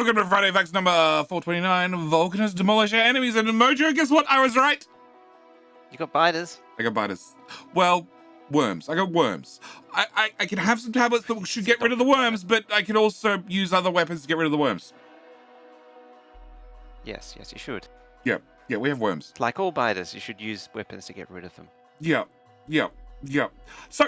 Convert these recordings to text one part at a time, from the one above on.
Welcome to Friday Facts number 429, Vulcanus, Demolisher Enemies, and Mojo. Guess what? I was right. You got biters. I got biters. Well, worms. I got worms. I can have some tablets that should get rid of the worms, but I can also use other weapons to get rid of the worms. Yes, you should. Yeah, we have worms. Like all biters, you should use weapons to get rid of them. Yeah. So,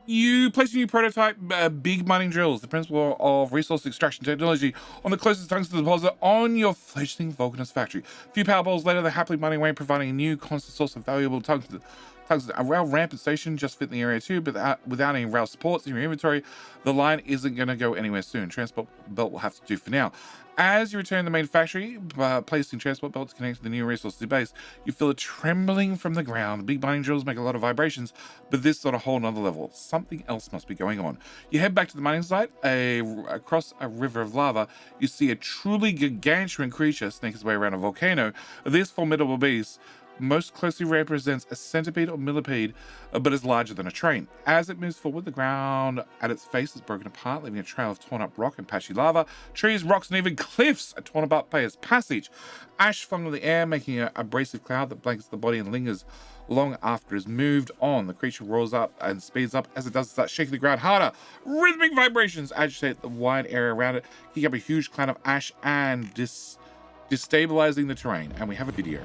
you place a new prototype, big mining drills, the principle of resource extraction technology, on the closest tungsten deposit on your fledgling Vulcanus factory. A few power balls later, they're happily mining away, providing a new constant source of valuable tungsten. A rail ramp and station just fit in the area too, but without any rail supports in your inventory, the line isn't going to go anywhere soon. Transport belt will have to do for now. As you return to the main factory, placing transport belts connected to the new resources base, you feel it trembling from the ground. The big mining drills make a lot of vibrations, but this is on a whole nother level. Something else must be going on. You head back to the mining site. Across a river of lava, you see a truly gargantuan creature snake its way around a volcano. This formidable beast most closely represents a centipede or millipede, but is larger than a train. As it moves forward, the ground at its face is broken apart, leaving a trail of torn up rock and patchy lava. Trees, rocks, and even cliffs are torn apart by its passage. Ash flung in the air, making an abrasive cloud that blankets the body and lingers long after it has moved on. The creature roars up and speeds up. As it does, it starts shaking the ground harder. Rhythmic vibrations agitate the wide area around it, kicking up a huge cloud of ash and destabilizing the terrain. And we have a video.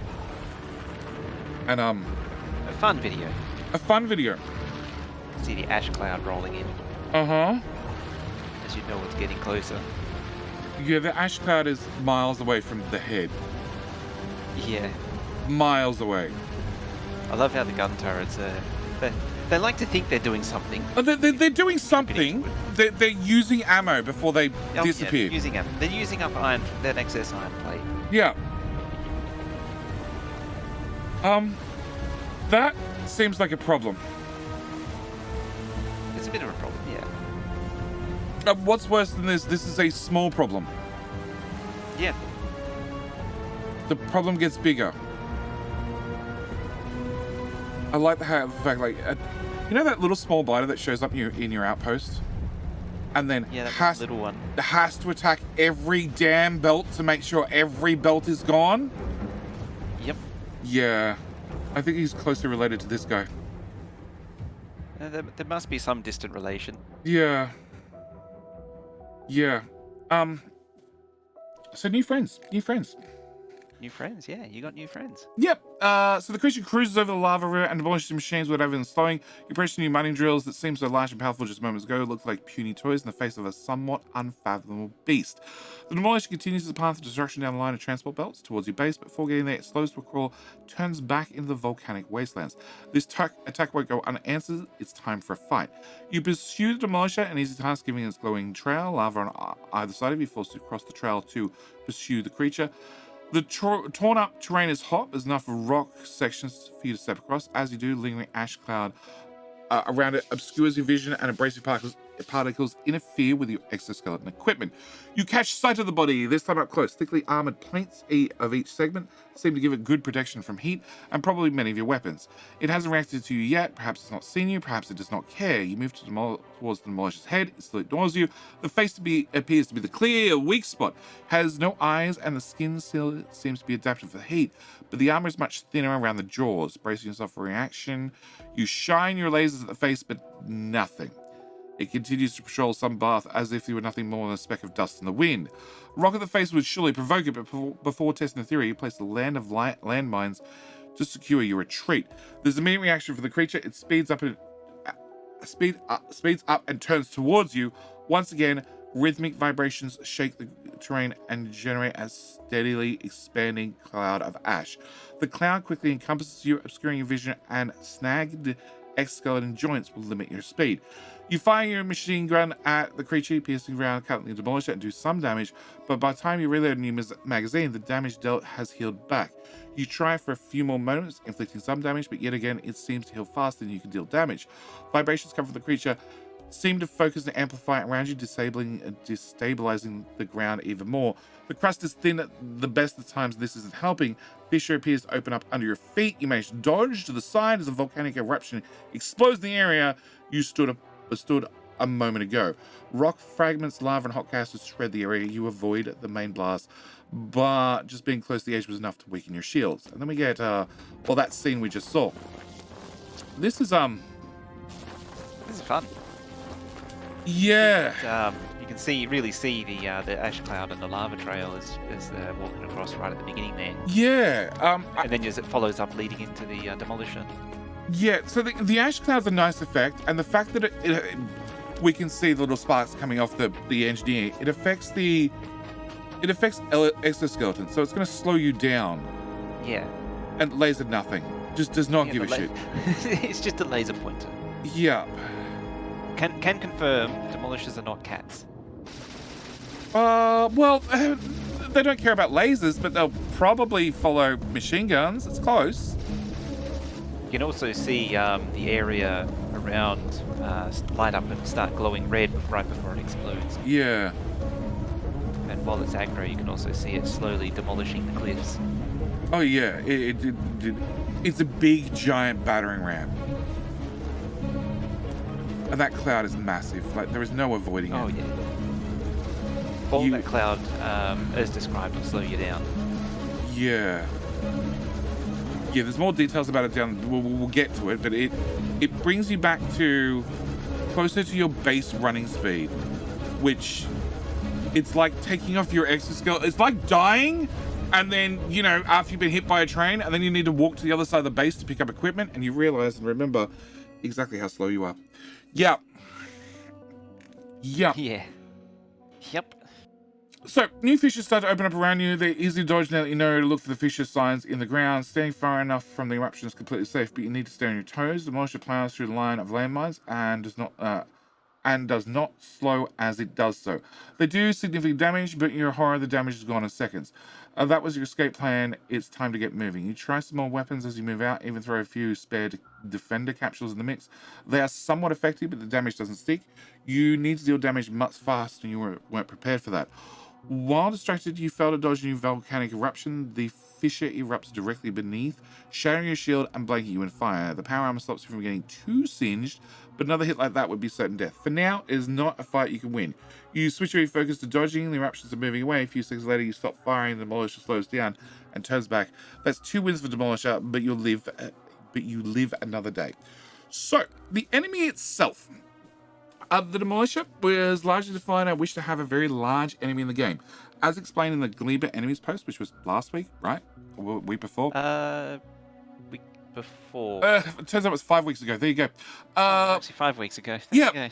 And A fun video. See the ash cloud rolling in. As you know it's getting closer. Yeah, the ash cloud is miles away from the head. Yeah. Miles away. I love how the gun turrets they like to think they're doing something. Oh, they're doing something. They're using ammo before they disappear. Yeah, they're using up that excess iron plate. Yeah. That seems like a problem. It's a bit of a problem, yeah. What's worse than this? This is a small problem. Yeah. The problem gets bigger. I like the fact, like, you know that little small biter that shows up in your outpost, and then little one has to attack every damn belt to make sure every belt is gone. Yep. Yeah. I think he's closely related to this guy. There must be some distant relation. Yeah. So new friends. New friends, yeah. You got new friends. Yep. So the creature cruises over the lava river and demolishes the machines without even slowing. You press new mining drills that seem so large and powerful just moments ago look like puny toys in the face of a somewhat unfathomable beast. The Demolisher continues its path of destruction down the line of transport belts towards your base, but before getting there, it slows to a crawl, turns back into the volcanic wastelands. This attack won't go unanswered. It's time for a fight. You pursue the Demolisher, an easy task given its glowing trail. Lava on either side of you, forced to cross the trail to pursue the creature. The torn up terrain is hot. There's enough rock sections for you to step across. As you do, lingering ash cloud around it obscures your vision, and abrasive particles interfere with your exoskeleton equipment. You catch sight of the body, this time up close. Thickly armored plates of each segment seem to give it good protection from heat, and probably many of your weapons. It hasn't reacted to you yet. Perhaps it's not seen you. Perhaps it does not care. You move towards the Demolisher's head. It still ignores you. The face appears to be the clear weak spot. Has no eyes, and the skin still seems to be adapted for the heat, but the armor is much thinner around the jaws. Bracing yourself for reaction, you shine your lasers at the face, but nothing. It continues to patrol some path as if you were nothing more than a speck of dust in the wind. Rock at the face would surely provoke it, but before testing the theory, you place a land of landmines to secure your retreat. There's an immediate reaction for the creature. It speeds up and turns towards you. Once again, rhythmic vibrations shake the terrain and generate a steadily expanding cloud of ash. The cloud quickly encompasses you, obscuring your vision, and snagged exoskeleton joints will limit your speed. You fire your machine gun at the creature, piercing around, cutting the Demolisher, and do some damage, but by the time you reload a new magazine, the damage dealt has healed back. You try for a few more moments, inflicting some damage, but yet again, it seems to heal faster than you can deal damage. Vibrations come from the creature, seem to focus and amplify around you, disabling and destabilizing the ground even more. The crust is thin at the best of times. This isn't helping. Fissure appears to open up under your feet. You manage to dodge to the side as a volcanic eruption explodes the area you stood a moment ago. Rock fragments, lava, and hot gases shred the area. You avoid the main blast, but just being close to the edge was enough to weaken your shields. And then we get, well, that scene we just saw. This is, This is fun. yeah. You can really see the ash cloud and the lava trail as they're walking across right at the beginning there. Yeah. And then as it follows up, leading into the Demolisher. Yeah, so the ash cloud's a nice effect, and the fact that we can see the little sparks coming off the engineer, it affects exoskeleton, so it's going to slow you down. Yeah. And laser nothing. Just does not give a shit. It's just a laser pointer. Yeah. Can confirm demolishers are not cats. Well, they don't care about lasers, but they'll probably follow machine guns. It's close. You can also see the area around light up and start glowing red right before it explodes. Yeah. And while it's aggro, you can also see it slowly demolishing the cliffs. Oh yeah, it's a big giant battering ram. And that cloud is massive. Like, there is no avoiding it. Oh yeah. All that cloud, as described, will slow you down. Yeah. Yeah, there's more details about it down. We'll get to it, but it brings you back to closer to your base running speed, which it's like taking off your exoskeleton. It's like dying, and then, you know, after you've been hit by a train, and then you need to walk to the other side of the base to pick up equipment, and you realize and remember exactly how slow you are. Yeah. Yeah. Yeah. Yep. So, new fissures start to open up around you. They're easy to dodge now that you know to look for the fissure signs in the ground. Staying far enough from the eruption is completely safe, but you need to stay on your toes. The moisture plows through the line of landmines and does not slow as it does so. They do significant damage, but in your horror, the damage is gone in seconds. That was your escape plan. It's time to get moving. You try some more weapons as you move out, even throw a few spare defender capsules in the mix. They are somewhat effective, but the damage doesn't stick. You need to deal damage much faster, and you weren't prepared for that. While distracted, you fail to dodge a new volcanic eruption. The fissure erupts directly beneath, shattering your shield and blanking you in fire. The power armor stops you from getting too singed, but another hit like that would be certain death. For now, it is not a fight you can win. You switch your focus to dodging, the eruptions are moving away. A few seconds later, you stop firing, the Demolisher slows down and turns back. That's 2 wins for Demolisher, but you live another day. So, the enemy itself. The Demolisher was largely defined. I wish to have a very large enemy in the game. As explained in the Demolisher Enemies post, which was last week, right? Or week before? Week before. It turns out it was 5 weeks ago. There you go. Actually, 5 weeks ago. Yeah.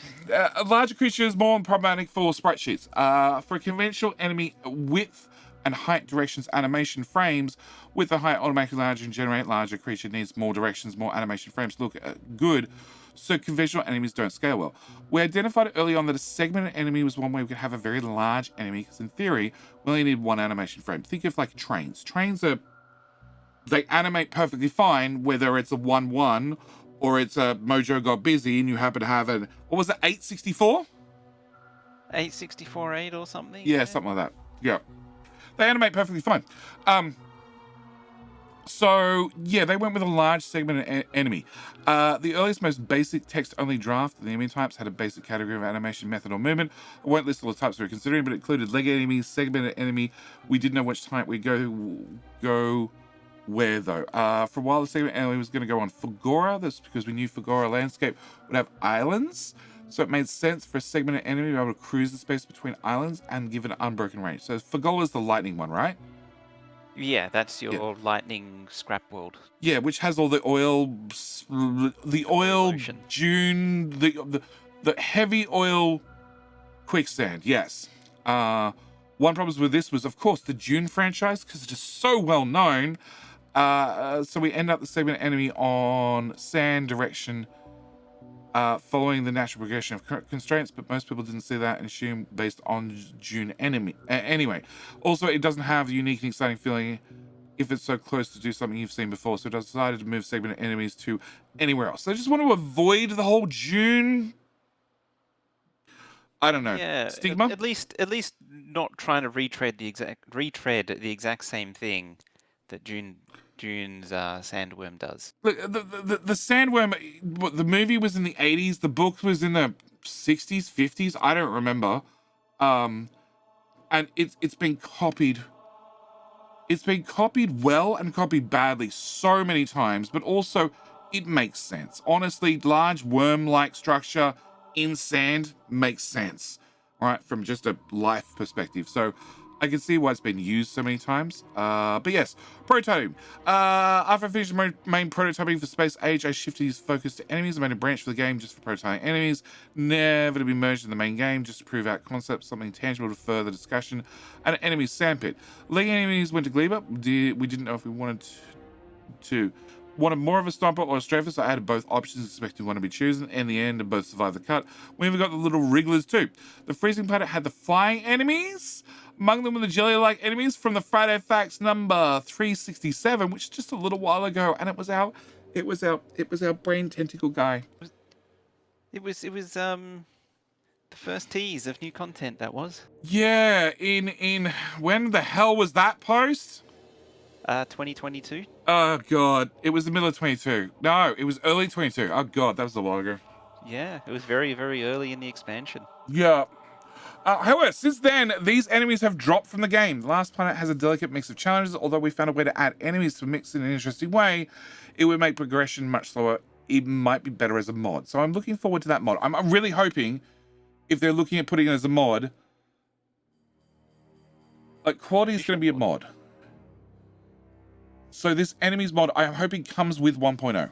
Larger creatures more problematic for sprite sheets. For a conventional enemy, width and height directions animation frames, with the height automatically larger and generate larger creature needs more directions, more animation frames to look good. So conventional enemies don't scale well. We identified early on that a segmented enemy was one way we could have a very large enemy, because in theory, we only need one animation frame. Think of like trains. Trains they animate perfectly fine, whether it's a 1-1 or it's a Mojo got busy and you happen to have what was it, 864? 864-8 or something? Yeah, something like that. Yeah. They animate perfectly fine. So, yeah, they went with a large segmented enemy. The earliest, most basic text-only draft of the enemy types had a basic category of animation, method, or movement. I won't list all the types we were considering, but it included leg enemy, segmented enemy. We didn't know which type we'd go where, though. For a while, the segmented enemy was going to go on Fagora. That's because we knew Fagora landscape would have islands. So it made sense for a segmented enemy to be able to cruise the space between islands and give it an unbroken range. So Fagora is the lightning one, right? Yeah, that's your lightning scrap world. Yeah, which has all the oil, Ocean. dune, the heavy oil quicksand. Yes. One problem with this was, of course, the Dune franchise, because it's just so well known. So we end up the segment enemy on sand direction, following the natural progression of constraints, but most people didn't see that and assume based on Dune enemy. Anyway, also it doesn't have the unique and exciting feeling if it's so close to do something you've seen before, so it decided to move segment enemies to anywhere else. So I just want to avoid the whole Dune, I don't know, stigma. At least not trying to retread the exact same thing that Dune Dune's sandworm does. Look, the sandworm, the movie was in the 80s, the book was in the 60s, 50s, I don't remember. And it's been copied. It's been copied well and copied badly so many times, but also it makes sense. Honestly, large worm-like structure in sand makes sense, right? From just a life perspective. So I can see why it's been used so many times. But yes, prototyping. After I finished the main prototyping for Space Age, I shifted his focus to enemies. I made a branch for the game just for prototyping enemies, never to be merged in the main game, just to prove out concepts, something tangible to further discussion, and an enemy sandpit. League enemies went to Gleba. We didn't know if we wanted wanted more of a stomper or a strafer, so I added both options, expecting one to be chosen. In the end, both survived the cut. We even got the little wrigglers too. The freezing planet had the flying enemies. Among them were the jelly-like enemies from the Friday Facts number 367, which is just a little while ago, and it was our brain tentacle guy. It was the first tease of new content, that was. Yeah, in when the hell was that post? 2022. Oh god, it was the middle of 22. No, it was early 22. Oh god, that was a while ago. Yeah, it was very, very early in the expansion. Yeah. However, since then, these enemies have dropped from the game. The last planet has a delicate mix of challenges. Although we found a way to add enemies to mix in an interesting way, it would make progression much slower. It might be better as a mod. So I'm looking forward to that mod. I'm really hoping, if they're looking at putting it as a mod, like quality is going to be a mod. So this enemies mod, I'm hoping comes with 1.0.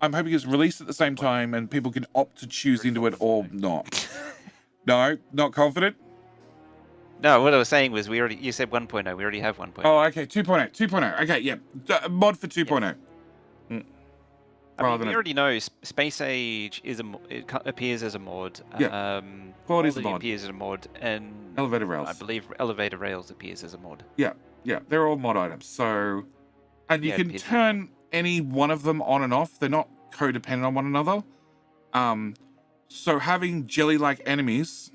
I'm hoping it's released at the same time and people can opt to choose into it or not. No, not confident? No, what I was saying was you said 1.0. We already have 1.0. Oh, okay, 2.0. 2.0. Okay, yeah. Mod for 2.0. Yeah. I mean, we already know Space Age appears as a mod. Yeah. Quality's a mod. Appears as a mod, and Elevator Rails. I believe Elevator Rails appears as a mod. Yeah, yeah. They're all mod items. So, and you can turn any one of them on and off. They're not codependent on one another. So having jelly-like enemies,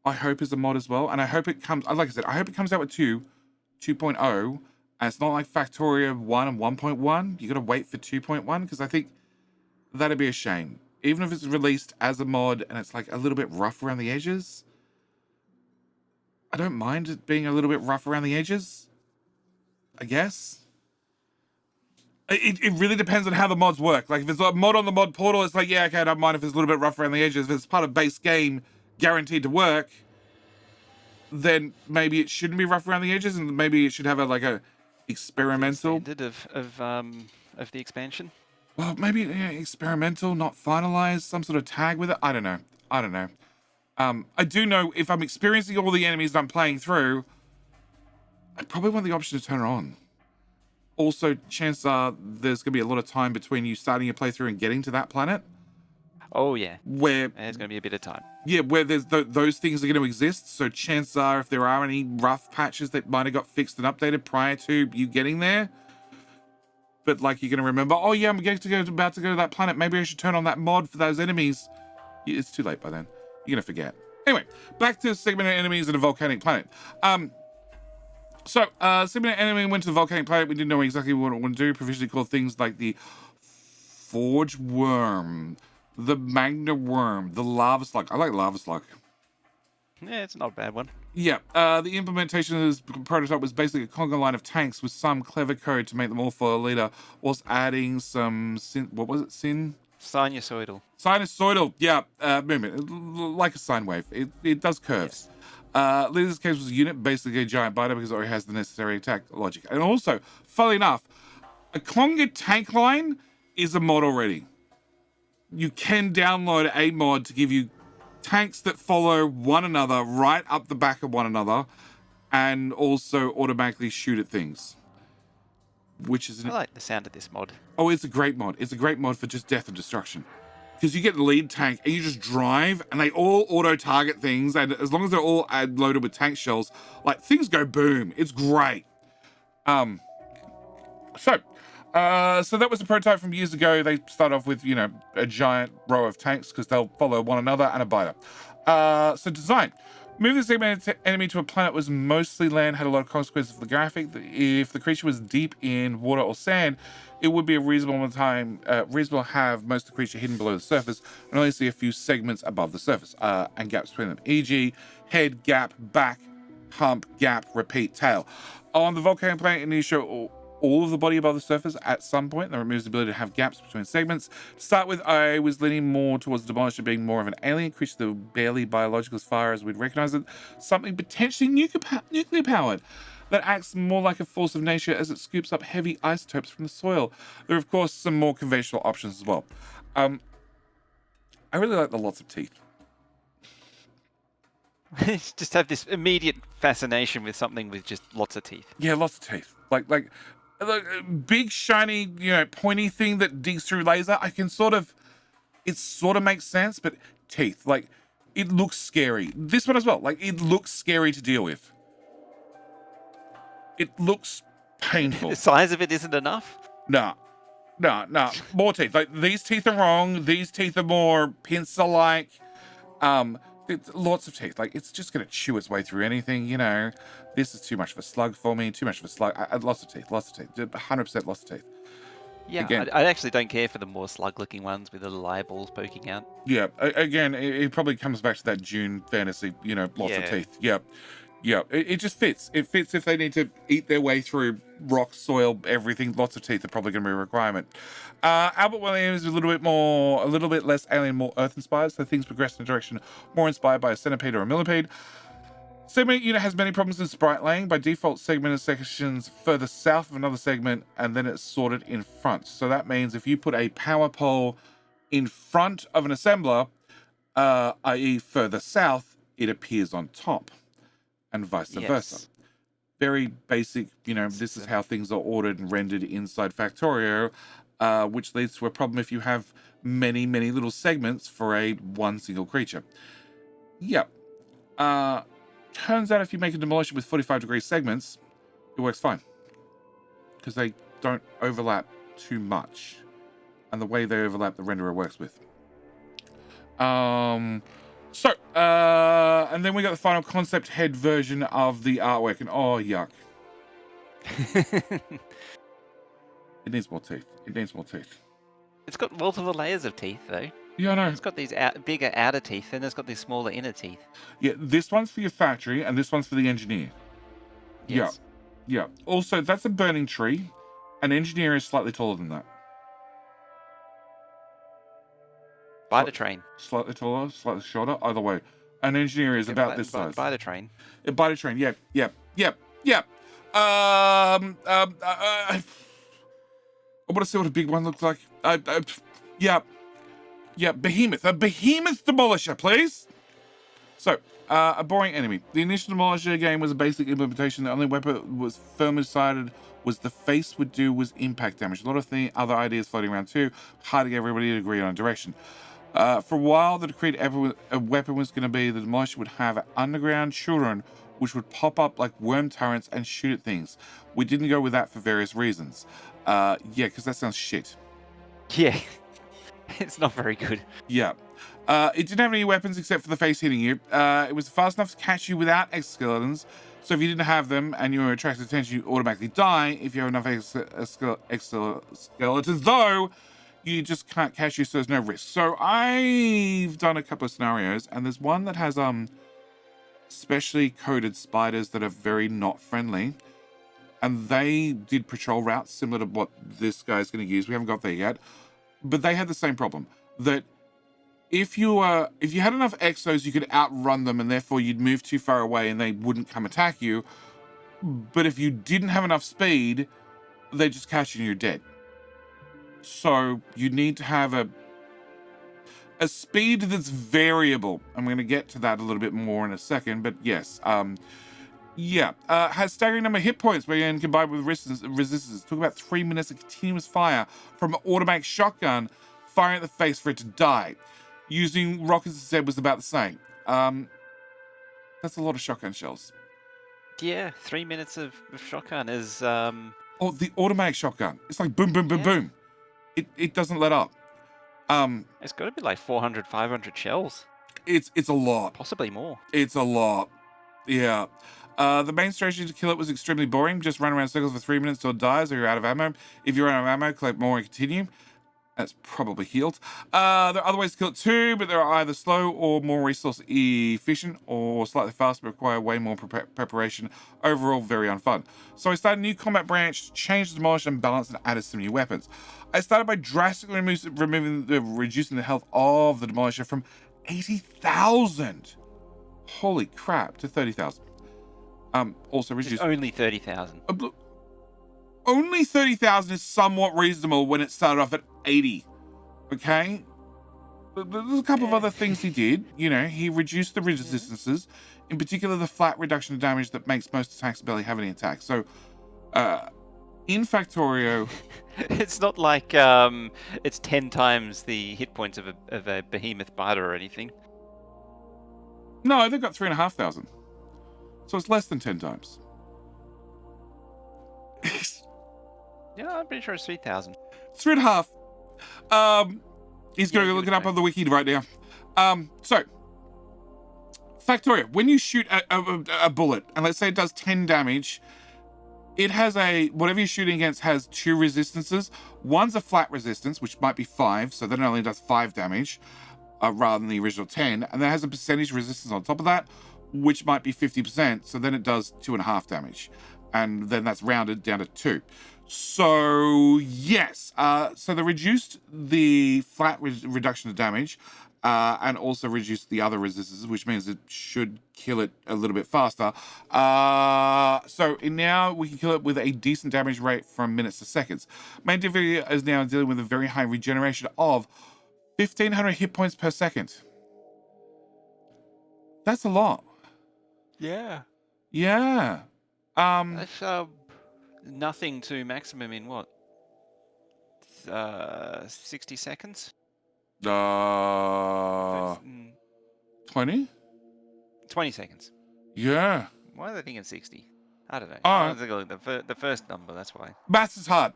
I hope is a mod as well. And I hope it comes, like I said, I hope it comes out with 2.0. And it's not like Factorio 1 and 1.1. You got to wait for 2.1 because I think that'd be a shame. Even if it's released as a mod and it's like a little bit rough around the edges, I don't mind it being a little bit rough around the edges, I guess. It really depends on how the mods work. Like if it's a mod on the mod portal, it's like, yeah, okay, I don't mind if it's a little bit rough around the edges. If it's part of base game, guaranteed to work, then maybe it shouldn't be rough around the edges, and maybe it should have a experimental standard of the expansion. Well, maybe experimental, not finalized, some sort of tag with it. I don't know. I do know if I'm experiencing all the enemies that I'm playing through, I probably want the option to turn it on. Also, chances are there's going to be a lot of time between you starting your playthrough and getting to that planet. Oh, yeah. Where there's going to be a bit of time. Yeah, where there's those things are going to exist. So chances are, if there are any rough patches that might have got fixed and updated prior to you getting there, but like you're going to remember, oh yeah, I'm about to go to that planet. Maybe I should turn on that mod for those enemies. It's too late by then. You're going to forget. Anyway, back to segmented enemies in a volcanic planet. So, segmented enemy went to the volcanic planet. We didn't know exactly what it wanted to do. Provisionally called things like the Forge Worm, the Magna Worm, the Lava Slug. I like Lava Slug. Yeah, it's not a bad one. Yeah, the implementation of this prototype was basically a conga line of tanks with some clever code to make them all follow a leader, whilst adding some, Sinusoidal. Sinusoidal, yeah, movement, like a sine wave. It does curves. Yes. Leader's case was a unit, basically a giant biter because it already has the necessary attack logic. And also, funnily enough, a conga tank line is a mod already. You can download a mod to give you tanks that follow one another right up the back of one another and also automatically shoot at things. Which is... I like the sound of this mod. Oh, it's a great mod. It's a great mod for just death and destruction. Because you get the lead tank and you just drive and they all auto-target things, and as long as they're all loaded with tank shells, like, things go boom. It's great. So that was a prototype from years ago. They start off with, you know, a giant row of tanks because they'll follow one another and a biter. So design. Moving the segment enemy to a planet was mostly land had a lot of consequences for the graphic. If the creature was deep in water or sand, it would be a reasonable to have most of the creature hidden below the surface and only see a few segments above the surface and gaps between them, e.g. head, gap, back, hump, gap, repeat, tail. On the volcano planet, it needs to show all of the body above the surface at some point. That removes the ability to have gaps between segments. To start with, I was leaning more towards the Demolisher being more of an alien creature that was barely biological as far as we'd recognize it. Something potentially nuclear powered that acts more like a force of nature as it scoops up heavy isotopes from the soil. There are, of course, some more conventional options as well. I really like the lots of teeth. Just have this immediate fascination with something with just lots of teeth. Yeah, lots of teeth. Like big shiny, pointy thing that digs through laser. It sort of makes sense, but teeth, like, it looks scary. This one as well, like, it looks scary to deal with. It looks painful. The size of it isn't enough? Nah. More teeth. Like, these teeth are wrong. These teeth are more pincer-like. Lots of teeth. Like, it's just going to chew its way through anything, This is too much of a slug for me. Too much of a slug. Lots of teeth. 100% lots of teeth. Yeah, Again, I actually don't care for the more slug-looking ones with the little eyeballs poking out. Yeah, again, it probably comes back to that Dune fantasy, lots of teeth. Yeah, it just fits. It fits if they need to eat their way through rock, soil, everything. Lots of teeth are probably going to be a requirement. Albert Williams is a little bit less alien, more Earth-inspired, so things progress in a direction more inspired by a centipede or a millipede. Segment unit has many problems with sprite laying. By default, segmented sections further south of another segment, and then it's sorted in front. So that means if you put a power pole in front of an assembler, i.e. further south, it appears on top, and vice versa. Very basic, this is how things are ordered and rendered inside Factorio, which leads to a problem if you have many, many little segments for one single creature. Yep. Turns out if you make a Demolisher with 45-degree segments, it works fine. Because they don't overlap too much. And the way they overlap, the renderer works with. And then we got the final concept head version of the artwork. And oh, yuck. It needs more teeth. It's got multiple layers of teeth, though. Yeah, I know. It's got these bigger outer teeth, and it's got these smaller inner teeth. Yeah, this one's for your factory, and this one's for the engineer. Yes. Yeah. Also, that's a burning tree. An engineer is slightly taller than that. By the train. Slightly taller, slightly shorter, either way. An engineer is about this size. By the train. By the train, yep. I want to see what a big one looks like. Yeah, Behemoth. A Behemoth Demolisher, please. So, a boring enemy. The initial Demolisher game was a basic implementation. The only weapon was firmly decided was the face would do was impact damage. A lot of other ideas floating around too. Hard to get everybody to agree on a direction. For a while, the decreed a weapon was going to be the Demolisher would have underground children which would pop up like worm turrets and shoot at things. We didn't go with that for various reasons. Because that sounds shit. Yeah. It's not very good. Yeah. It didn't have any weapons except for the face hitting you. It was fast enough to catch you without exoskeletons. So if you didn't have them and you were attracted to attention, you automatically die. If you have enough exoskeletons, though, you just can't catch you, so there's no risk. So I've done a couple of scenarios, and there's one that has specially coded spiders that are very not friendly. And they did patrol routes similar to what this guy's going to use. We haven't got there yet. But they had the same problem, that if you had enough exos, you could outrun them, and therefore you'd move too far away and they wouldn't come attack you. But if you didn't have enough speed, they just catch you and you're dead. So you need to have a speed that's variable. I'm going to get to that a little bit more in a second, but yes. Has staggering number of hit points when combined with resistance. Took about 3 minutes of continuous fire from an automatic shotgun, firing at the face for it to die. Using rockets instead was about the same. That's a lot of shotgun shells. Yeah, 3 minutes of shotgun is... Oh, the automatic shotgun. It's like boom, boom, boom, boom. It doesn't let up. It's got to be like 400, 500 shells. It's a lot. Possibly more. It's a lot. Yeah. The main strategy to kill it was extremely boring. Just run around in circles for 3 minutes till it dies or you're out of ammo. If you're out of ammo, collect more and continue. That's probably healed. There are other ways to kill it too, but they're either slow or more resource efficient or slightly faster, but require way more preparation. Overall, very unfun. So I started a new combat branch, changed the demolish and balance, and added some new weapons. I started by drastically reducing the health of the demolisher from 80,000. Holy crap, to 30,000. Also reduced. It's only 30,000. Only 30,000 is somewhat reasonable when it started off at 80. Okay? There's a couple of other things he did. You know, he reduced the resistances, in particular the flat reduction of damage that makes most attacks barely have any attack. So, in Factorio... It's not like it's 10 times the hit points of a Behemoth biter or anything. No, they've got 3,500. So it's less than 10 times. Yeah, I'm pretty sure it's 3,000. 3.5. He's going to look it up on the wiki right now. So, Factorio, when you shoot a bullet, and let's say it does 10 damage, it has whatever you're shooting against has 2 resistances. One's a flat resistance, which might be 5, so then it only does 5 damage, rather than the original 10. And then it has a percentage resistance on top of that, which might be 50%, so then it does 2.5 damage. And then that's rounded down to 2. So, yes. So they reduced the flat reduction of damage and also reduced the other resistances, which means it should kill it a little bit faster. So now we can kill it with a decent damage rate from minutes to seconds. Main difficulty is now dealing with a very high regeneration of 1,500 hit points per second. That's a lot. Yeah. Yeah. That's nothing to maximum in what? 60 seconds? 20? 20 seconds. Yeah. Why are they thinking 60? I don't know. Alright. I was thinking the first number, that's why. Maths is hard.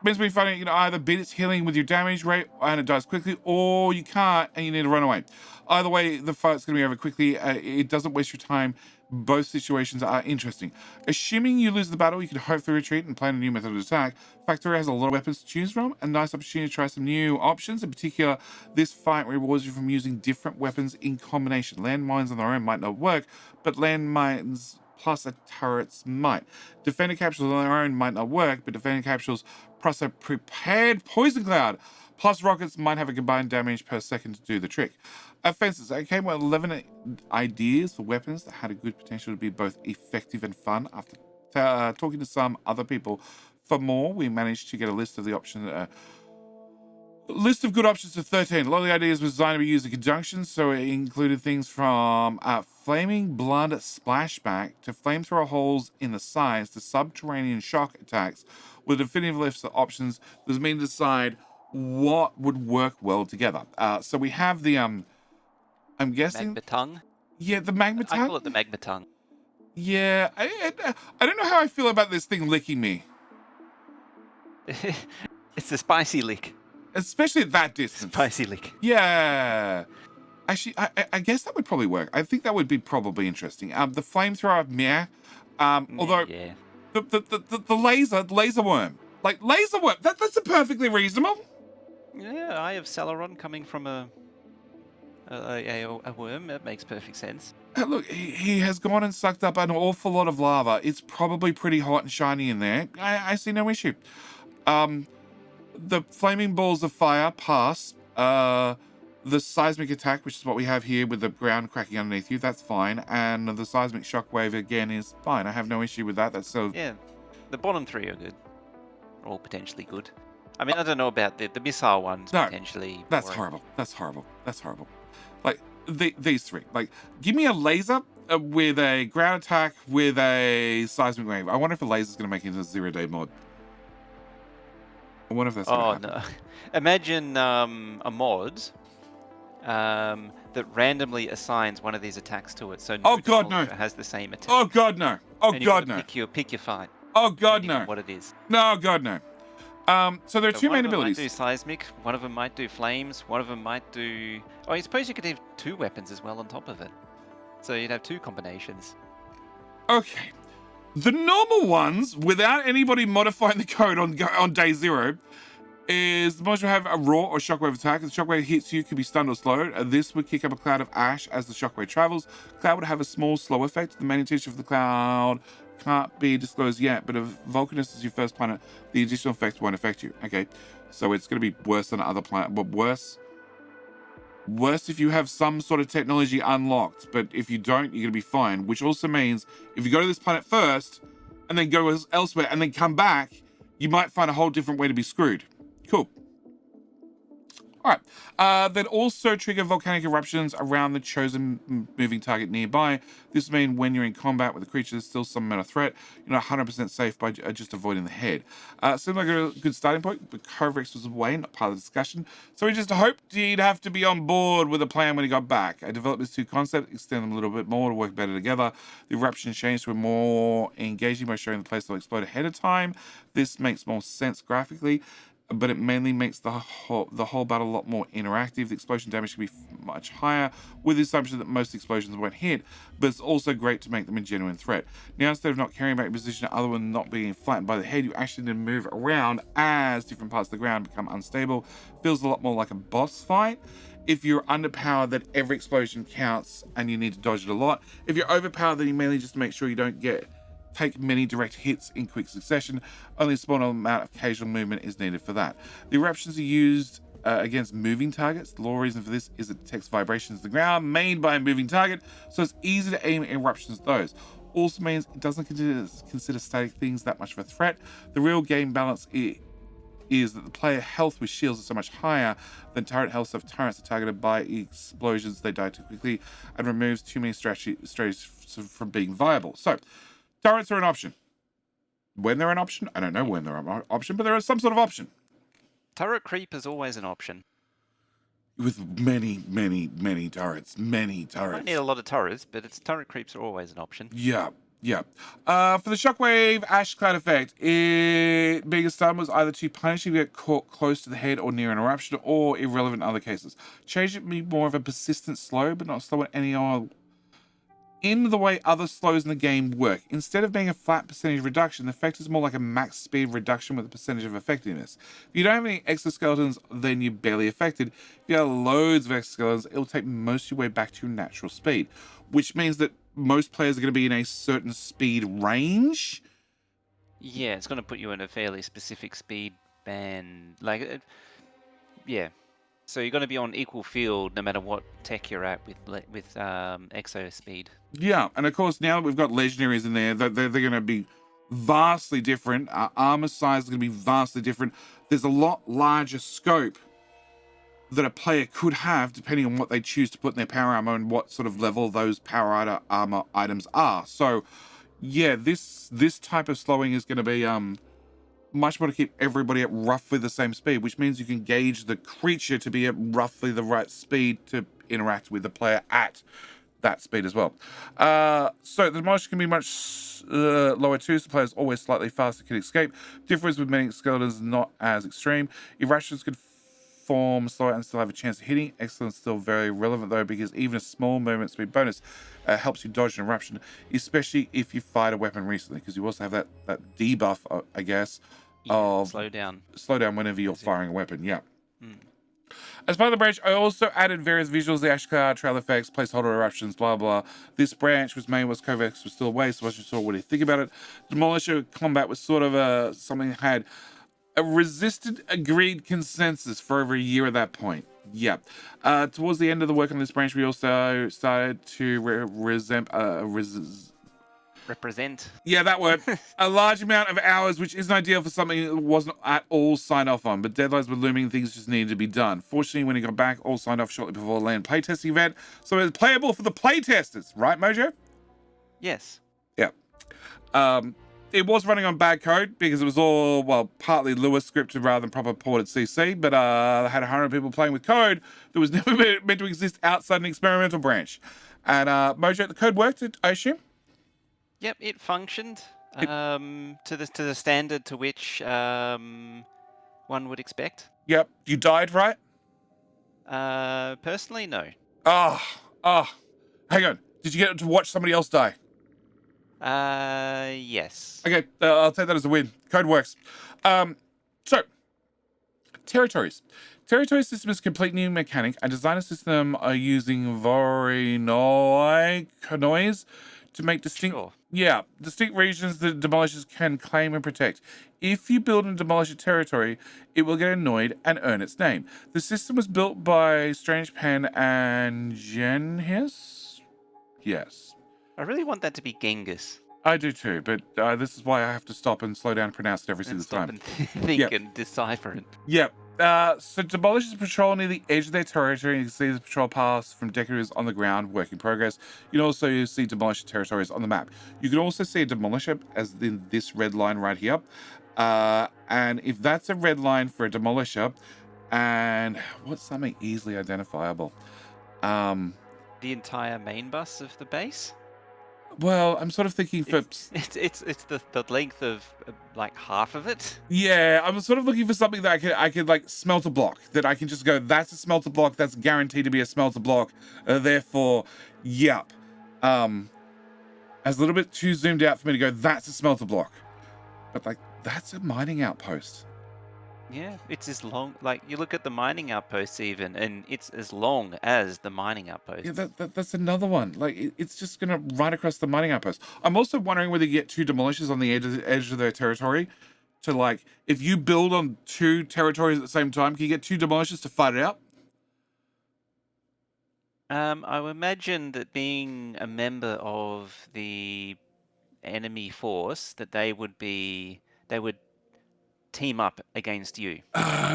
Means we find you can either beat its healing with your damage rate and it dies quickly, or you can't and you need to run away. Either way, the fight's going to be over quickly. It doesn't waste your time. Both situations are interesting. Assuming you lose the battle, you can hopefully retreat and plan a new method of attack. Factorio has a lot of weapons to choose from, a nice opportunity to try some new options. In particular, this fight rewards you from using different weapons in combination. Landmines on their own might not work, but landmines plus a turret's might. Defender capsules on their own might not work, but defender capsules plus a prepared poison cloud plus rockets might have a combined damage per second to do the trick. Fences. I came with 11 ideas for weapons that had a good potential to be both effective and fun. After talking to some other people for more, we managed to get a list of the options. List of good options to 13. A lot of the ideas were designed to be used in conjunction, so it included things from flaming blood splashback to flamethrower holes in the sides to subterranean shock attacks. With a definitive list of options, there's mean to decide what would work well together. So we have the I'm guessing Magma tongue? Yeah, the magma tongue. I call it the magma tongue. Yeah, I don't know how I feel about this thing licking me. It's the spicy lick. Especially at that distance. Spicy lick. Yeah. Actually, I guess that would probably work. I think that would be probably interesting. The flamethrower, meh. Although yeah. the laser worm. Like laser worm, that's a perfectly reasonable. Yeah, Eye of Celeron coming from a worm, that makes perfect sense. Look, he has gone and sucked up an awful lot of lava. It's probably pretty hot and shiny in there. I see no issue. The flaming balls of fire pass. The seismic attack, which is what we have here with the ground cracking underneath you, that's fine. And the seismic shockwave again is fine. I have no issue with that. That's so. Yeah, the bottom 3 are good. All potentially good. I mean, I don't know about the missile ones potentially. That's horrible. That's horrible. That's horrible. Like these 3. Like, give me a laser with a ground attack with a seismic wave. I wonder if a laser is going to make it into a 0-day mod. I wonder if that's going to happen. No! Imagine a mod that randomly assigns one of these attacks to it, so God, no. has the same attack. Oh God, no! Oh and God, no! Pick your fight. Oh God, no! What it is? No, God, no! So there are So two one main of them might abilities. do seismic, one of them might do flames, one of them might do... Oh, I suppose you could have 2 weapons as well on top of it. So you'd have 2 combinations. Okay. The normal ones, without anybody modifying the code on day 0, is the monster will have a raw or shockwave attack. If the shockwave hits you, could be stunned or slowed. This would kick up a cloud of ash as the shockwave travels. Cloud would have a small slow effect. The main intention of the cloud can't be disclosed yet, but if Vulcanus is your first planet, the additional effect won't affect you. Okay, so it's going to be worse than other planet, but worse if you have some sort of technology unlocked, but if you don't, you're going to be fine, which also means if you go to this planet first and then go elsewhere and then come back, you might find a whole different way to be screwed. Cool. All right. Then also trigger volcanic eruptions around the chosen moving target nearby. This means when you're in combat with a creature, there's still some amount of threat. You're not 100% safe by just avoiding the head. Seems like a good starting point, but Kovacs was away, not part of the discussion. So we just hoped he'd have to be on board with a plan when he got back. I developed these 2 concepts, extend them a little bit more to work better together. The eruption chains were more engaging by showing the place will explode ahead of time. This makes more sense graphically, but it mainly makes the whole battle a lot more interactive. The explosion damage can be much higher, with the assumption that most explosions won't hit, but it's also great to make them a genuine threat. Now, instead of not carrying back your position other than not being flattened by the head, you actually need to move around as different parts of the ground become unstable. Feels a lot more like a boss fight. If you're underpowered, then every explosion counts and you need to dodge it a lot. If you're overpowered, then you mainly just make sure you don't take many direct hits in quick succession. Only a small amount of occasional movement is needed for that. The eruptions are used against moving targets. The law reason for this is it detects vibrations to the ground made by a moving target, so it's easy to aim eruptions at those. Also means it doesn't consider static things that much of a threat. The real game balance is that the player health with shields is so much higher than turret health, so if turrets are targeted by explosions, they die too quickly and removes too many strategies from being viable. So turrets are an option. When they're an option, I don't know when they're an option, but there is some sort of option. Turret creep is always an option. With many, many, many turrets. Many turrets. Might need a lot of turrets, but turret creeps are always an option. Yeah. For the shockwave ash cloud effect, it being a stun was either too punishing to get caught close to the head or near an eruption, or irrelevant in other cases. Change it to be more of a persistent slow, but not slow at any other. In the way other slows in the game work, instead of being a flat percentage reduction, the effect is more like a max speed reduction with a percentage of effectiveness. If you don't have any exoskeletons, then you're barely affected. If you have loads of exoskeletons, it'll take most of your way back to your natural speed, which means that most players are going to be in a certain speed range. Yeah, it's going to put you in a fairly specific speed band. Yeah. So you're going to be on equal field no matter what tech you're at with exo speed. Yeah, and of course now that we've got legendaries in there, they're going to be vastly different. Armor size is going to be vastly different. There's a lot larger scope that a player could have depending on what they choose to put in their power armor and what sort of level those power armor items are. So yeah, this type of slowing is going to be much more to keep everybody at roughly the same speed, which means you can gauge the creature to be at roughly the right speed to interact with the player at that speed as well. So the Demolisher can be much lower too, so players always slightly faster can escape. Difference with many skeletons not as extreme. Eruptions could form slower and still have a chance of hitting. Excellence still very relevant though, because even a small movement speed bonus helps you dodge an eruption, especially if you fired a weapon recently, because you also have that debuff, I guess, of slow down whenever you're firing a weapon. Yeah. Mm. As part of the branch, I also added various visuals, the ash cloud, trail effects, placeholder eruptions, blah, blah. This branch was made whilst Kovacs was still away, so I just saw what do you think about it. Demolisher combat was sort of something that had a resisted agreed consensus for over a year at that point. Yeah. Towards the end of the work on this branch, we also started to represent. Yeah, that word. A large amount of hours, which isn't ideal for something that wasn't at all signed off on, but deadlines were looming and things just needed to be done. Fortunately, when he got back, all signed off shortly before the land playtesting event, so it was playable for the playtesters, right, Mojo? Yes. Yeah. It was running on bad code because it was all, well, partly Lewis scripted rather than proper ported CC, but they had 100 people playing with code that was never meant to exist outside an experimental branch. And Mojo, the code worked, I assume? Yep, it functioned to the standard to which one would expect. Yep. You died, right? Personally, no. Ah. Hang on. Did you get to watch somebody else die? Yes. Okay, I'll take that as a win. Code works. So, territories. Territory system is a complete new mechanic. A designer system are using Vorinois to make Sure. distinct regions that demolishers can claim and protect. If you build and demolish a territory, it will get annoyed and earn its name. The system was built by Strange Pen and Genhis? Yes. I really want that to be Genghis. I do too, but this is why I have to stop and slow down and pronounce it every And single stop time. and think Yep. and decipher it. Yep. So demolishers patrol near the edge of their territory. You can see the patrol paths from decorators on the ground, work in progress. You can also see demolisher territories on the map. You can also see a demolisher, as in this red line right here. And if that's a red line for a demolisher, and what's something easily identifiable? The entire main bus of the base. Well, I'm sort of thinking for It's the length of like half of it. yeah, I'm sort of looking for something that I could like smelter block, that I can just go, that's a smelter block, that's guaranteed to be a smelter block. Therefore, yep. As a little bit too zoomed out for me to go, that's a smelter block. But like, that's a mining outpost. Yeah, it's as long. Like you look at the mining outposts even, and it's as long as the mining outposts. Yeah, that's another one. Like, it's just gonna run across the mining outpost. I'm also wondering whether you get two demolishers on the edge of their territory. To like, if you build on two territories at the same time, can you get two demolishers to fight it out? I would imagine that being a member of the enemy force, that they would team up against you.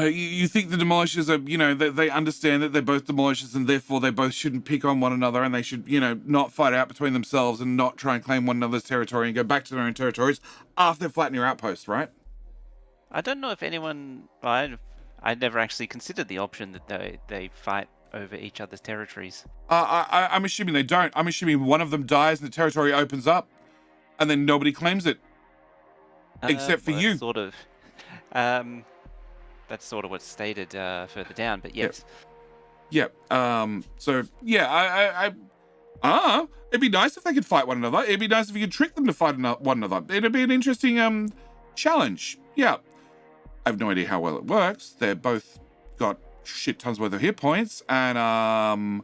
You think the demolishers are, they understand that they're both demolishers and therefore they both shouldn't pick on one another and they should, not fight out between themselves and not try and claim one another's territory and go back to their own territories after they flatten your outpost, right? I don't know if anyone. I never actually considered the option that they fight over each other's territories. I'm assuming they don't. I'm assuming one of them dies and the territory opens up and then nobody claims it. Except for Well, you. That's sort of what's stated further down. But yes. Yep. So yeah, it'd be nice if they could fight one another. It'd be nice if you could trick them to fight one another. It'd be an interesting challenge. Yeah. I have no idea how well it works. They're both got shit tons worth of hit points and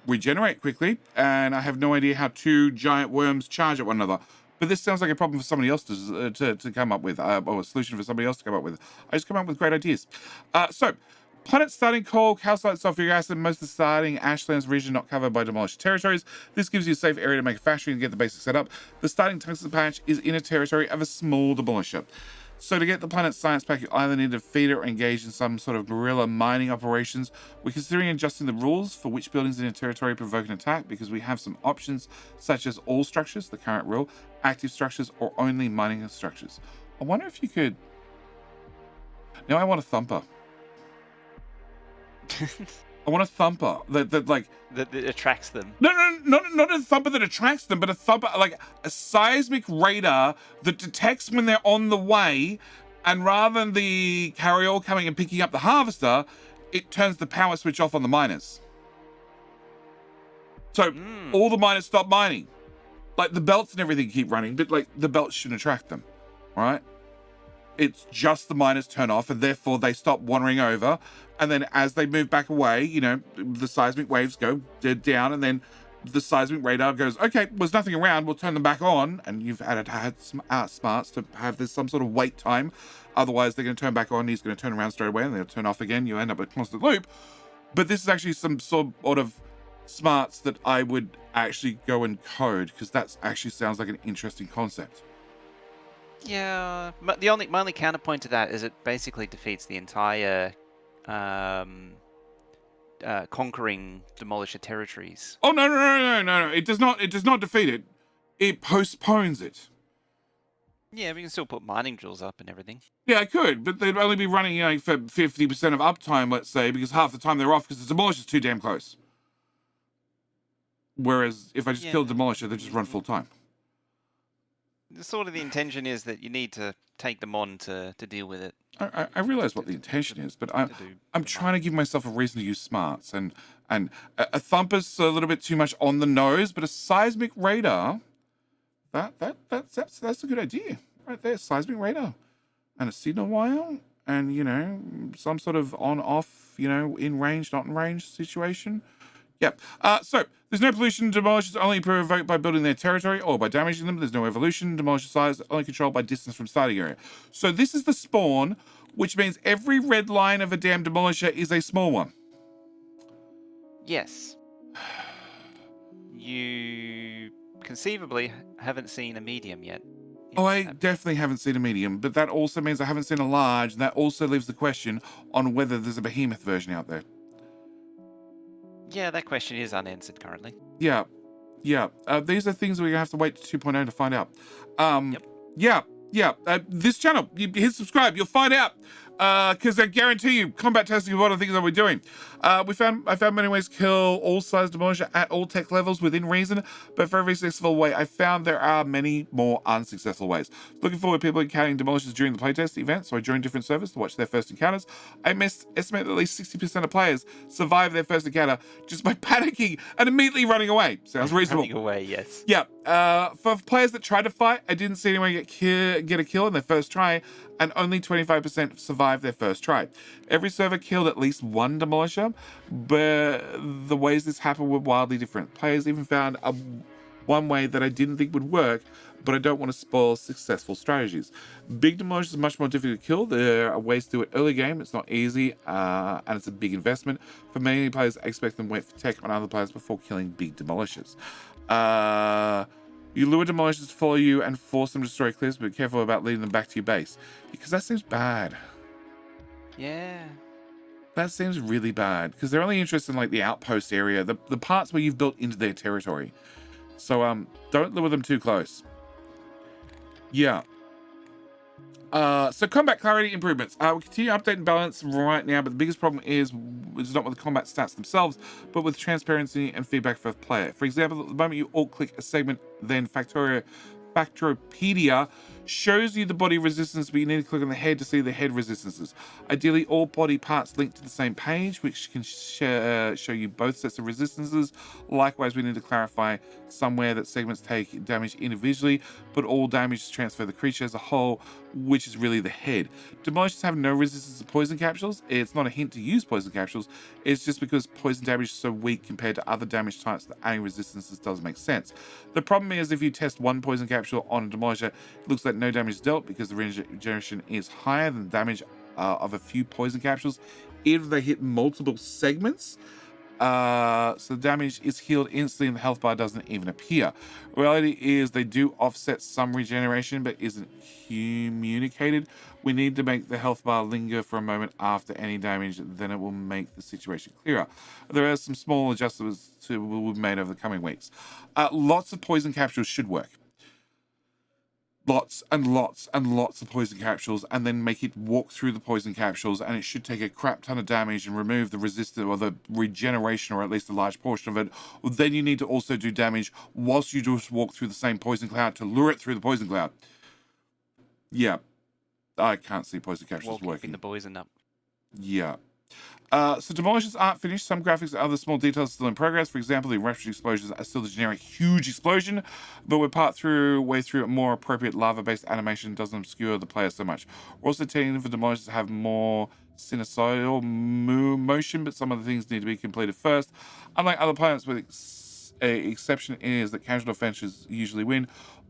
regenerate quickly. And I have no idea how two giant worms charge at one another. But this sounds like a problem for somebody else to come up with, or a solution for somebody else to come up with. I just come up with great ideas. So, planet starting coal, calcite, sulfuric acid, most of the starting ashlands region not covered by demolished territories. This gives you a safe area to make a factory and get the basics set up. The starting tungsten patch is in a territory of a small demolisher. So to get the planet science pack, you either need to feed it or engage in some sort of guerrilla mining operations. We're considering adjusting the rules for which buildings in a territory provoke an attack because we have some options such as all structures, the current rule, active structures, or only mining structures. I wonder if you could... Now I want a thumper. I want a thumper that like... That attracts them. No, not a thumper that attracts them, but a thumper, like a seismic radar that detects when they're on the way, and rather than the carryall coming and picking up the harvester, it turns the power switch off on the miners. So all the miners stop mining. Like the belts and everything keep running, but like the belts shouldn't attract them, right? It's just the miners turn off and therefore they stop wandering over. And then as they move back away, the seismic waves go down and then the seismic radar goes, okay, there's nothing around, we'll turn them back on. And you've had some smarts to have this some sort of wait time. Otherwise, they're going to turn back on, he's going to turn around straight away and they'll turn off again. You end up with a constant loop. But this is actually some sort of smarts that I would actually go and code because that actually sounds like an interesting concept. Yeah, but my only counterpoint to that is it basically defeats the entire conquering demolisher territories. Oh no! It does not defeat it. It postpones it. Yeah, we can still put mining drills up and everything. Yeah, I could, but they'd only be running for 50% of uptime, let's say, because half the time they're off because the demolisher's too damn close. Whereas if I just kill the demolisher, they just run full time. sort of the intention is that you need to take them on to deal with it. I realize what the intention is, but To do I'm the trying to mining. give myself a reason to use smarts, and a thumper's a little bit too much on the nose, but a seismic radar, that's a good idea right there. Seismic radar and a signal wire, and some sort of on off, in range not in range situation. Yep. So there's no pollution. Demolish is only provoked by building their territory or by damaging them. There's no evolution. Demolish size only controlled by distance from starting area. So this is the spawn, which means every red line of a damn demolisher is a small one. Yes. You conceivably haven't seen a medium yet. Oh, I definitely haven't seen a medium, but that also means I haven't seen a large, and that also leaves the question on whether there's a behemoth version out there. Yeah, that question is unanswered currently. Yeah. These are things we're gonna have to wait to 2.0 to find out. Yep. Yeah. This channel, you hit subscribe, you'll find out. Because I guarantee you, combat testing is one of the things that we're doing. I found many ways to kill all size demolisher at all tech levels within reason, but for every successful way, I found there are many more unsuccessful ways. Looking forward to people encountering demolishers during the playtest event, so I joined different servers to watch their first encounters. I estimate that at least 60% of players survive their first encounter just by panicking and immediately running away. Sounds reasonable. Running away, yes. Yeah. For players that tried to fight, I didn't see anyone get a kill in their first try, and only 25% survived their first try. Every server killed at least one demolisher, but the ways this happened were wildly different. Players even found one way that I didn't think would work, but I don't want to spoil successful strategies. Big demolishers are much more difficult to kill. There are ways to do it early game. It's not easy, and it's a big investment. For many players, I expect them to wait for tech on other players before killing big demolishers. You lure demolishers to follow you and force them to destroy cliffs, but be careful about leading them back to your base, because that seems bad. Yeah. That seems really bad, because they're only interested in like the outpost area, the parts where you've built into their territory. So don't lure them too close. Yeah. So combat clarity improvements. We continue to update and balance right now, but the biggest problem is not with the combat stats themselves, but with transparency and feedback for the player. For example, at the moment you alt-click a segment, then Factorio Factopedia shows you the body resistance, but you need to click on the head to see the head resistances. Ideally, all body parts link to the same page, which can show you both sets of resistances. Likewise, we need to clarify somewhere that segments take damage individually, but all damage is transferred to the creature as a whole, which is really the head. Demolishers have no resistance to poison capsules. It's not a hint to use poison capsules. It's just because poison damage is so weak compared to other damage types that adding resistances doesn't make sense. The problem is if you test one poison capsule on a demolisher, it looks like no damage is dealt because the regeneration is higher than the damage of a few poison capsules if they hit multiple segments. So the damage is healed instantly and the health bar doesn't even appear. Reality is they do offset some regeneration but isn't communicated. We need to make the health bar linger for a moment after any damage, then it will make the situation clearer. There are some small adjustments will be made over the coming weeks. Lots of poison capsules should work. Lots and lots and lots of poison capsules, and then make it walk through the poison capsules, and it should take a crap ton of damage and remove the resistance or the regeneration, or at least a large portion of it. Then you need to also do damage whilst you just walk through the same poison cloud to lure it through the poison cloud. Yeah, I can't see poison capsules working. Keeping the poison up. Yeah. So demolishers aren't finished. Some graphics and other small details are still in progress. For example, the eruption explosions are still the generic huge explosion, but we're way through a more appropriate lava-based animation doesn't obscure the player so much. We're also intending for demolishers to have more sinusoidal motion, but some of the things need to be completed first. Unlike other planets, with exception is that casual defenses usually win.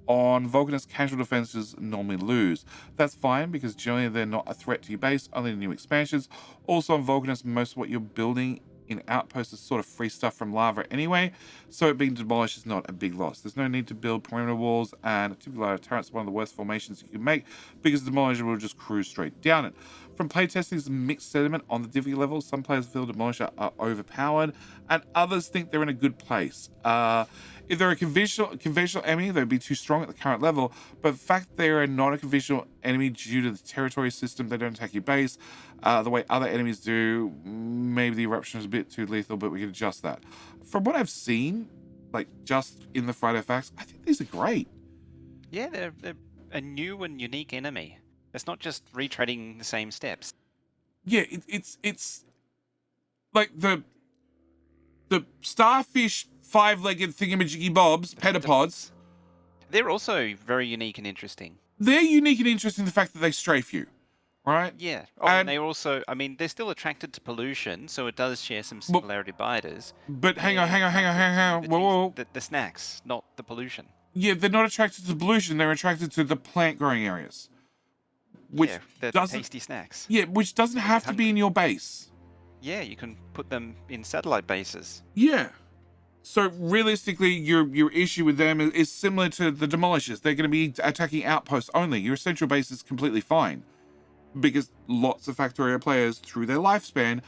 On Vulcanus, casual defenses normally lose. That's fine because generally they're not a threat to your base, only new expansions. Also on Vulcanus, most of what you're building in outposts is sort of free stuff from lava anyway, so it being demolished is not a big loss. There's no need to build perimeter walls, and typically turrets are one of the worst formations you can make because the demolisher will just cruise straight down it. From playtesting, there's a mixed sentiment on the difficulty level. Some players feel demolisher are overpowered, and others think they're in a good place. If they're a conventional enemy, they'd be too strong at the current level, but the fact they are not a conventional enemy due to the territory system, they don't attack your base the way other enemies do, maybe the eruption is a bit too lethal, but we can adjust that. From what I've seen, like just in the Friday Facts, I think these are great. Yeah, they're a new and unique enemy. It's not just retreading the same steps. Yeah, it's like the starfish five-legged thingamajiggy bobs, The petapods. They're also very unique and interesting. They're unique and interesting in the fact that they strafe you, right? Yeah. Oh, and And they also, I mean, they're still attracted to pollution, so it does share some well, similarity biters. but hang on, They're hang on, hang on, attracted hang to on. Whoa, whoa, whoa. the snacks, not the pollution. Yeah, they're not attracted to the pollution. They're attracted to the plant growing areas, which Yeah, the doesn't. tasty snacks. Yeah, which doesn't Make you have to be in hungry. your base. Yeah, you can put them in satellite bases. Yeah. So realistically, your issue with them is similar to the demolishers. They're going to be attacking outposts only. Your central base is completely fine because lots of Factorio players, through their lifespan,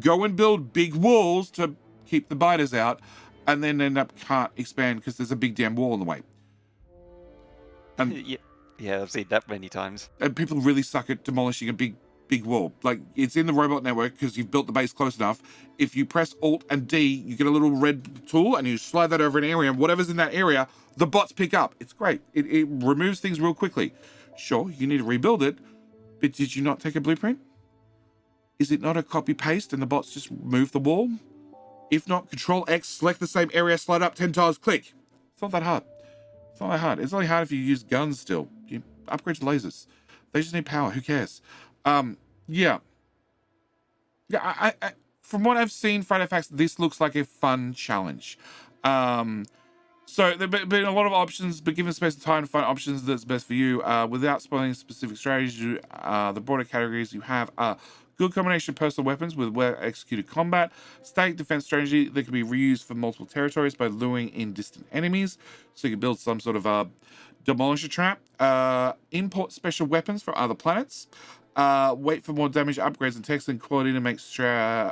go and build big walls to keep the biters out, and then end up can't expand because there's a big damn wall in the way. And Yeah, yeah, I've seen that many times. and people really suck at demolishing a big wall. Like, it's in the robot network because you've built the base close enough. If you press Alt and D, you get a little red tool and you slide that over an area, and whatever's in that area, the bots pick up. It's great. It removes things real quickly. Sure, you need to rebuild it, but did you not take a blueprint? Is it not a copy paste and the bots just move the wall? If not, Control X, select the same area, slide up 10 tiles, click. It's not that hard. It's not that hard. It's only hard if you use guns still. You upgrade to lasers. They just need power. Who cares? Yeah. Yeah, from what I've seen, Friday Facts, this looks like a fun challenge. So there have been a lot of options, but given space and time to find options that's best for you, without spoiling specific strategies, the broader categories you have are good combination of personal weapons with well-executed combat, static defense strategy that can be reused for multiple territories by luring in distant enemies, so you can build some sort of demolisher trap, import special weapons from other planets, wait for more damage upgrades and text and quality to make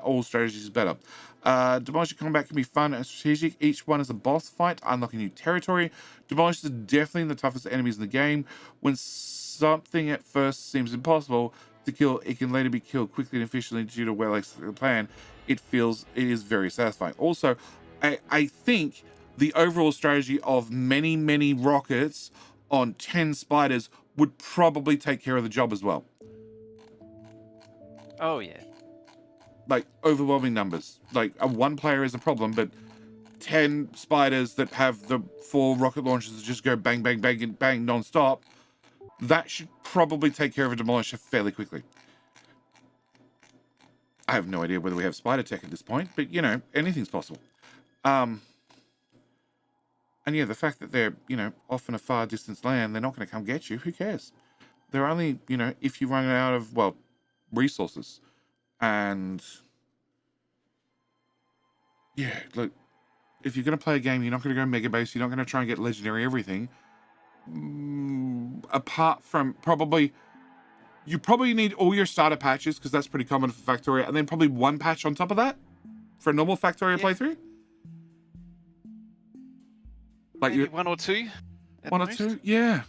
all strategies better. Demolisher combat can be fun and strategic. Each one is a boss fight, unlocking new territory. Demolishers are definitely the toughest enemies in the game. When something at first seems impossible to kill, it can later be killed quickly and efficiently due to a well-executed plan. It is very satisfying. Also, I think the overall strategy of many rockets on 10 spiders would probably take care of the job as well. Oh yeah. Like, overwhelming numbers. Like, a one player is a problem, but 10 spiders that have the 4 rocket launchers that just go bang, bang, bang, and bang non-stop, that should probably take care of a demolisher fairly quickly. I have no idea whether we have spider tech at this point, but, you know, anything's possible. And yeah, the fact that they're, you know, off in a far distance land, they're not going to come get you. Who cares? They're only, you know, if you run out of, well, resources. And yeah, look, if you're going to play a game, you're not going to go mega base. You're not going to try and get legendary everything. Apart from you probably need all your starter patches because that's pretty common for Factorio, and then probably one patch on top of that for a normal Factorio playthrough. Like Maybe one or two. One or two, yeah.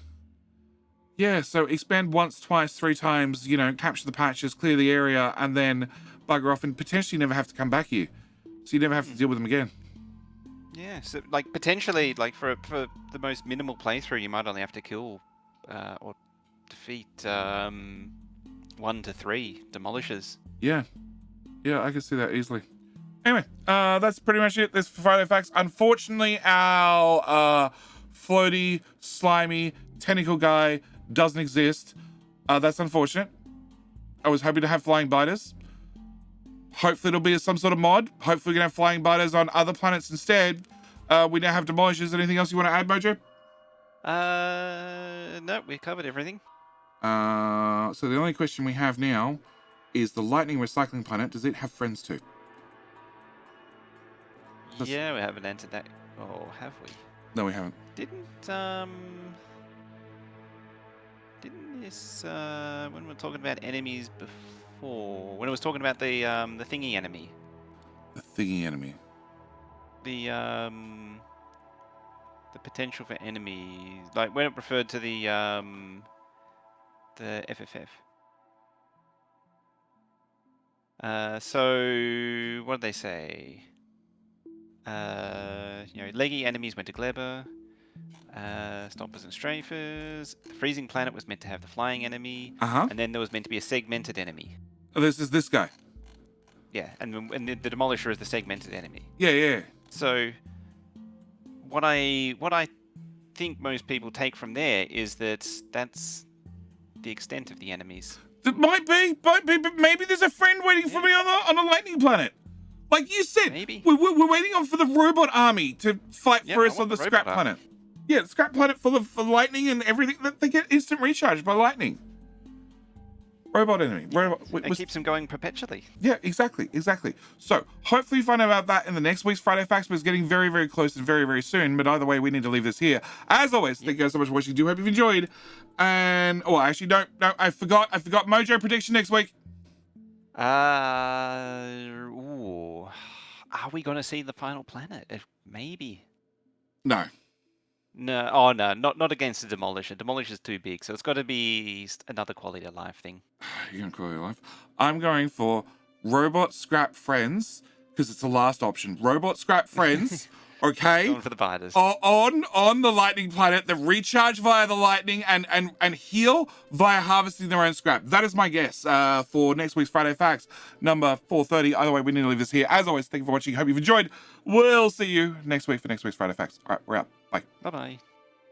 Yeah, so expand once, twice, 3 times, you know, capture the patches, clear the area, and then bugger off and potentially never have to come back here. So you never have to deal with them again. Yeah, so like potentially, like for the most minimal playthrough, you might only have to kill or defeat 1 to 3 demolishers. Yeah. Yeah, I can see that easily. Anyway, that's pretty much it. This for Friday Facts. Unfortunately, our floaty, slimy, tentacle guy doesn't exist. That's unfortunate. I was hoping to have flying biters. Hopefully it'll be some sort of mod. Hopefully we can have flying biters on other planets instead. We now have demolishers. Anything else you want to add, Mojo? No, we covered everything. So the only question we have now is the lightning recycling planet. Does it have friends too? Yeah, we haven't answered that. Or have we? No, we haven't. Didn't this when we were talking about enemies before, when it was talking about the thingy enemy, The thingy enemy. the potential for enemies, like when it referred to the FFF. So what did they say? You know, leggy enemies went to Gleber. Stompers and Strafers. The Freezing Planet was meant to have the flying enemy. Uh-huh. And then there was meant to be a segmented enemy. Oh, this is this guy. Yeah, and the Demolisher is the segmented enemy. Yeah, yeah. So what I think most people take from there is that that's the extent of the enemies. It might be, but maybe there's a friend waiting for me on the lightning planet. Like you said, Maybe. we're waiting for the robot army to fight for us on the scrap planet. Yeah, the scrap planet full of lightning and everything. They get instant recharge by lightning. Robot enemy. It keeps them going perpetually. Yeah, exactly. So hopefully you find out about that in the next week's Friday Facts, but it's getting very, very close and very, very soon. But either way, we need to leave this here. As always, thank you guys so much for watching. Do hope you've enjoyed. And actually, no, I forgot Mojo prediction next week. Ooh. Are we gonna see the final planet? Maybe. No. No. Oh no, not against the Demolisher. Demolisher's too big, so it's got to be another quality of life thing. You're gonna call your life. I'm going for robot scrap friends because it's the last option. Robot scrap friends. Okay. Going for the biters. On the lightning planet that recharge via the lightning and heal via harvesting their own scrap. That is my guess for next week's Friday Facts, number 430. Either way, we need to leave this here. As always, thank you for watching. Hope you've enjoyed. We'll see you next week for next week's Friday Facts. All right, we're out. Bye. Bye-bye.